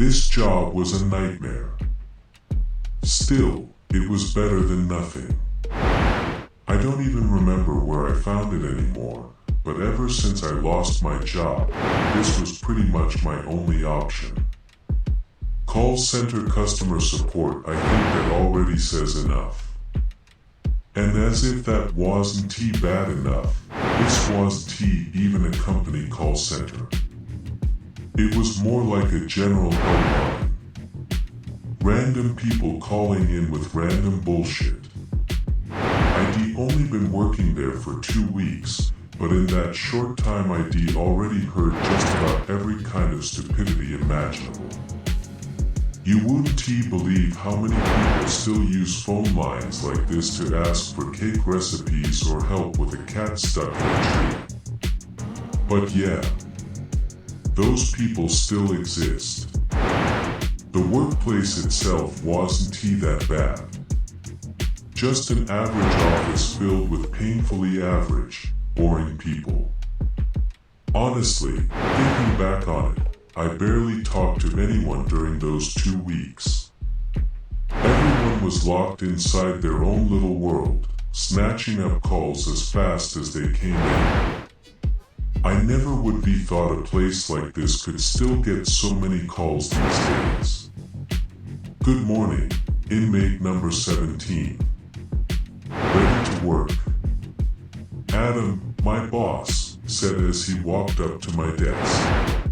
This job was a nightmare. Still, it was better than nothing. I don't even remember where I found it anymore, but ever since I lost my job, this was pretty much my only option. Call center customer support, I think that already says enough. And as if that wasn't bad enough, this wasn't even a company call center. It was more like a general helpline. Random people calling in with random bullshit. I'd only been working there for 2 weeks, but in that short time I'd already heard just about every kind of stupidity imaginable. You wouldn't believe how many people still use phone lines like this to ask for cake recipes or help with a cat stuck in a tree. But yeah, those people still exist. The workplace itself wasn't that bad. Just an average office filled with painfully average, boring people. Honestly, thinking back on it, I barely talked to anyone during those 2 weeks. Everyone was locked inside their own little world, snatching up calls as fast as they came in. I never would be thought a place like this could still get so many calls these days. Good morning, inmate number 17. Ready to work? Adam, my boss, said as he walked up to my desk.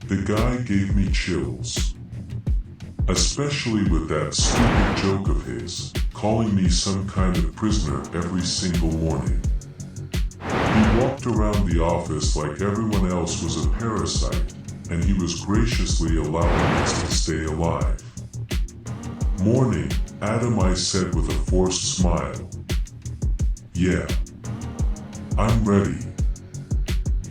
The guy gave me chills. Especially with that stupid joke of his, calling me some kind of prisoner every single morning. He walked around the office like everyone else was a parasite, and he was graciously allowing us to stay alive. Morning, Adam, I said with a forced smile. Yeah. I'm ready.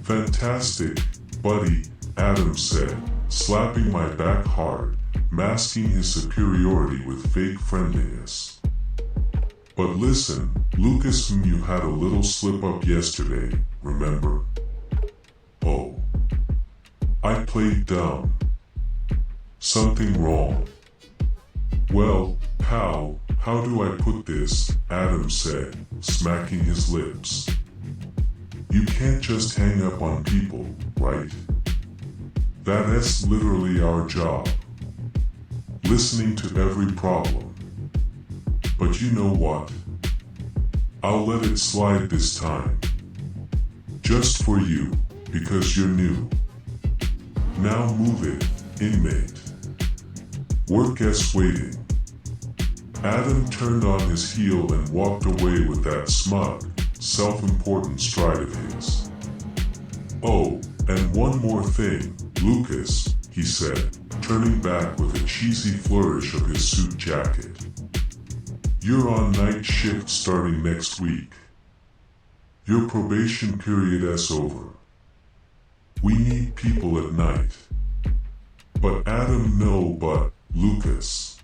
Fantastic, buddy, Adam said, slapping my back hard, masking his superiority with fake friendliness. But listen, Lucas, you had a little slip up yesterday, remember? Oh. I played dumb. Something wrong. Well, pal, how do I put this? Adam said, smacking his lips. You can't just hang up on people, right? That's literally our job. Listening to every problem. But you know what? I'll let it slide this time. Just for you, because you're new. Now move it, inmate. Work guest waiting. Adam turned on his heel and walked away with that smug, self-important stride of his. Oh, and one more thing, Lucas, he said, turning back with a cheesy flourish of his suit jacket. You're on night shift starting next week. Your probation period is over. We need people at night. But Adam, no, but, Lucas.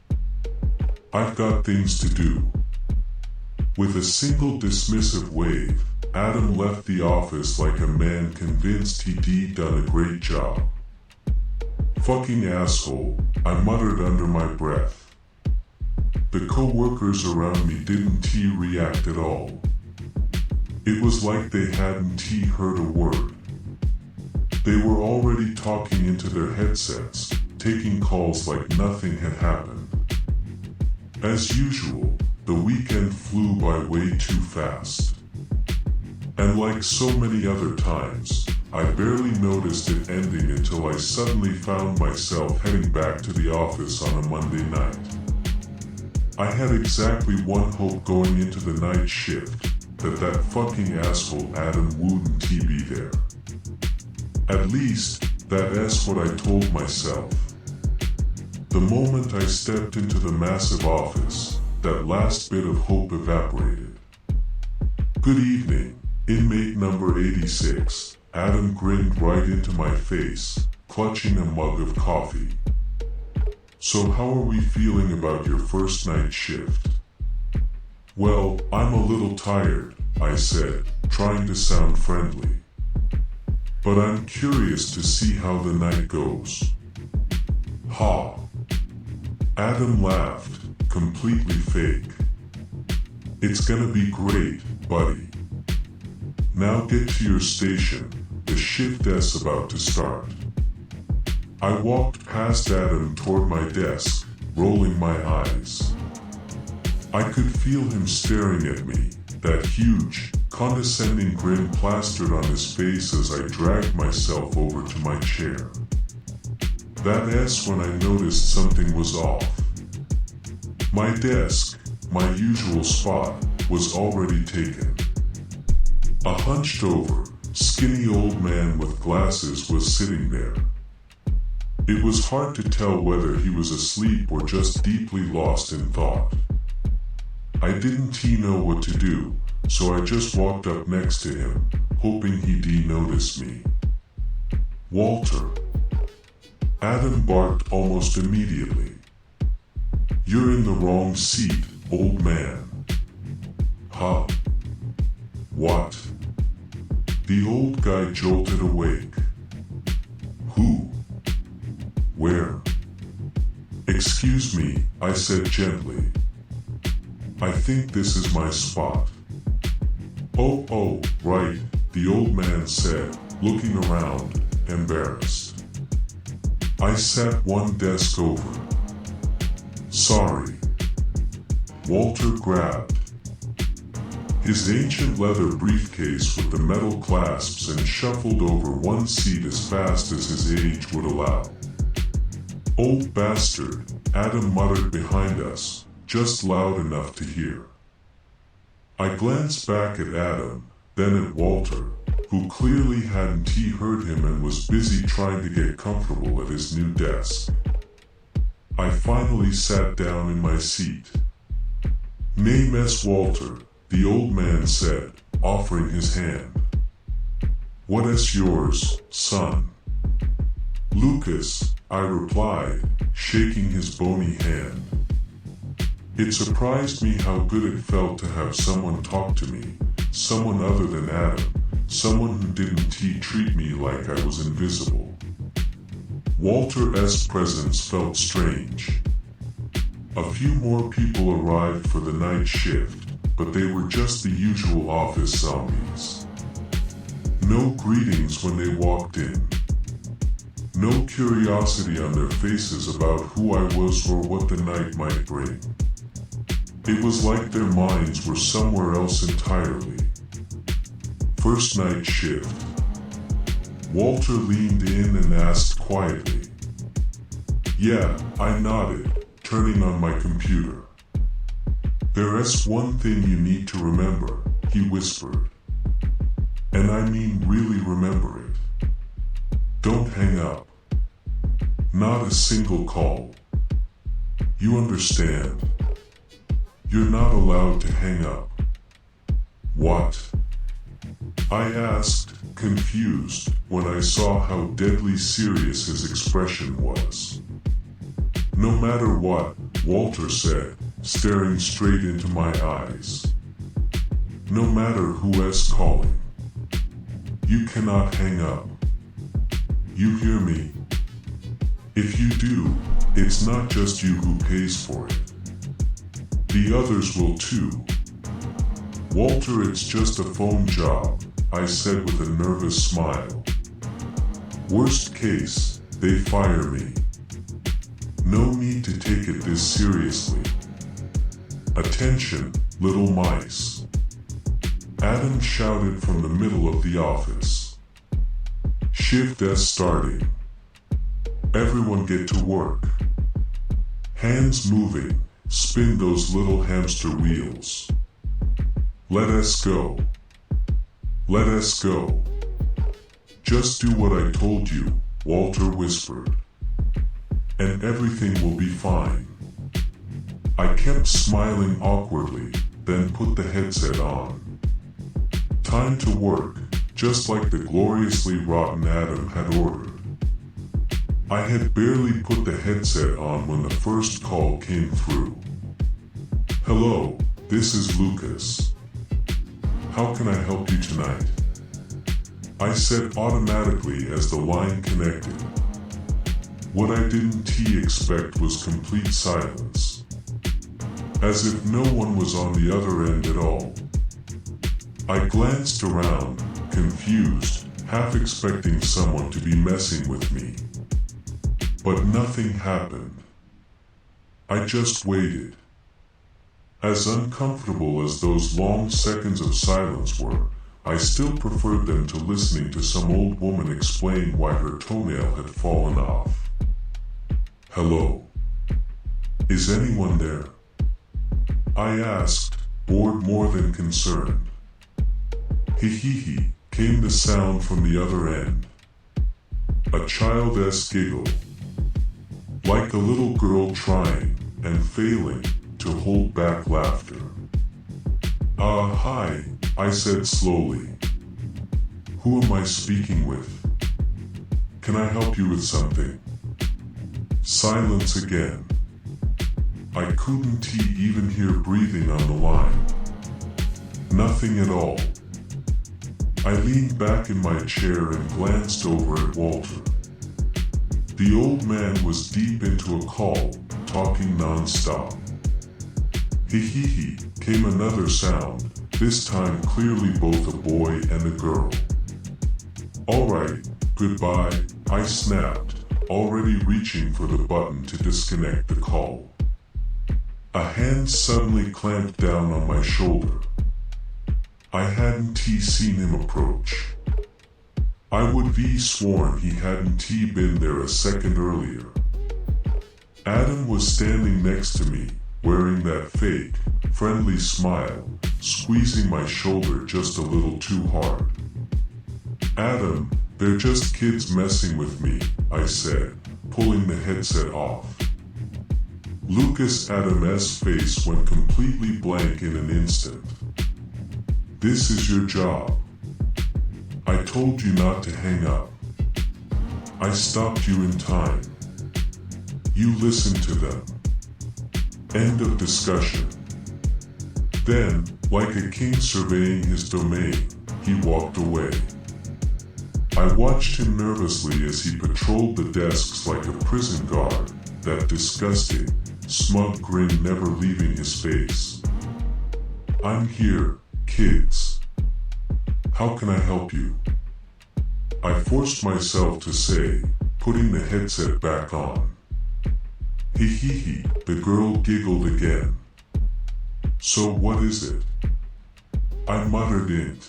I've got things to do. With a single dismissive wave, Adam left the office like a man convinced he'd done a great job. Fucking asshole, I muttered under my breath. The co-workers around me didn't react at all. It was like they hadn't heard a word. They were already talking into their headsets, taking calls like nothing had happened. As usual, the weekend flew by way too fast. And like so many other times, I barely noticed it ending until I suddenly found myself heading back to the office on a Monday night. I had exactly one hope going into the night shift, that fucking asshole Adam wouldn't be there. At least, that's what I told myself. The moment I stepped into the massive office, that last bit of hope evaporated. Good evening, inmate number 86, Adam grinned right into my face, clutching a mug of coffee. So how are we feeling about your first night shift? Well, I'm a little tired, I said, trying to sound friendly. But I'm curious to see how the night goes. Ha! Adam laughed, completely fake. It's gonna be great, buddy. Now get to your station, the shift is about to start. I walked past Adam toward my desk, rolling my eyes. I could feel him staring at me, that huge, condescending grin plastered on his face as I dragged myself over to my chair. That's when I noticed something was off. My desk, my usual spot, was already taken. A hunched over, skinny old man with glasses was sitting there. It was hard to tell whether he was asleep or just deeply lost in thought. I didn't know what to do, so I just walked up next to him, hoping he'd notice me. Walter. Adam barked almost immediately. You're in the wrong seat, old man. Huh? What? The old guy jolted awake. Who? Where? Excuse me, I said gently. I think this is my spot. Oh, right, the old man said, looking around, embarrassed. I sat one desk over. Sorry. Walter grabbed his ancient leather briefcase with the metal clasps and shuffled over one seat as fast as his age would allow. Old bastard, Adam muttered behind us, just loud enough to hear. I glanced back at Adam, then at Walter, who clearly hadn't heard him and was busy trying to get comfortable at his new desk. I finally sat down in my seat. Name is Walter, the old man said, offering his hand. What is yours, son? Lucas, I replied, shaking his bony hand. It surprised me how good it felt to have someone talk to me, someone other than Adam, someone who didn't treat me like I was invisible. Walter's presence felt strange. A few more people arrived for the night shift, but they were just the usual office zombies. No greetings when they walked in. No curiosity on their faces about who I was or what the night might bring. It was like their minds were somewhere else entirely. First night shift. Walter leaned in and asked quietly. Yeah, I nodded, turning on my computer. There's one thing you need to remember, he whispered. And I mean really remember it. Don't hang up. Not a single call. You understand? You're not allowed to hang up. What? I asked, confused, when I saw how deadly serious his expression was. No matter what, Walter said, staring straight into my eyes. No matter who is calling. You cannot hang up. You hear me? If you do, it's not just you who pays for it. The others will too. Walter, it's just a phone job, I said with a nervous smile. Worst case, they fire me. No need to take it this seriously. Attention, little mice. Adam shouted from the middle of the office. Shift is starting. Everyone get to work. Hands moving, spin those little hamster wheels. Let us go. Let us go. Just do what I told you, Walter whispered. And everything will be fine. I kept smiling awkwardly, then put the headset on. Time to work, just like the gloriously rotten Adam had ordered. I had barely put the headset on when the first call came through. Hello, this is Lucas. How can I help you tonight? I said automatically as the line connected. What I didn't expect was complete silence. As if no one was on the other end at all. I glanced around, confused, half expecting someone to be messing with me. But nothing happened. I just waited. As uncomfortable as those long seconds of silence were, I still preferred them to listening to some old woman explain why her toenail had fallen off. "Hello? Is anyone there?" I asked, bored more than concerned. "Hee," came the sound from the other end. A childish giggle. Like a little girl trying, and failing, to hold back laughter. Hi," I said slowly. "Who am I speaking with? Can I help you with something?" Silence again. I couldn't even hear breathing on the line. Nothing at all. I leaned back in my chair and glanced over at Walter. The old man was deep into a call, talking non-stop. Hee, came another sound, this time clearly both a boy and a girl. "All right, goodbye," I snapped, already reaching for the button to disconnect the call. A hand suddenly clamped down on my shoulder. I hadn't seen him approach. I would be sworn he hadn't been there a second earlier. Adam was standing next to me, wearing that fake, friendly smile, squeezing my shoulder just a little too hard. "Adam, they're just kids messing with me," I said, pulling the headset off. Adam's face went completely blank in an instant. "This is your job. I told you not to hang up. I stopped you in time. You listened to them. End of discussion." Then, like a king surveying his domain, he walked away. I watched him nervously as he patrolled the desks like a prison guard, that disgusting, smug grin never leaving his face. "I'm here, kids. How can I help you?" I forced myself to say, putting the headset back on. Hee, the girl giggled again. "So what is it?" I muttered it.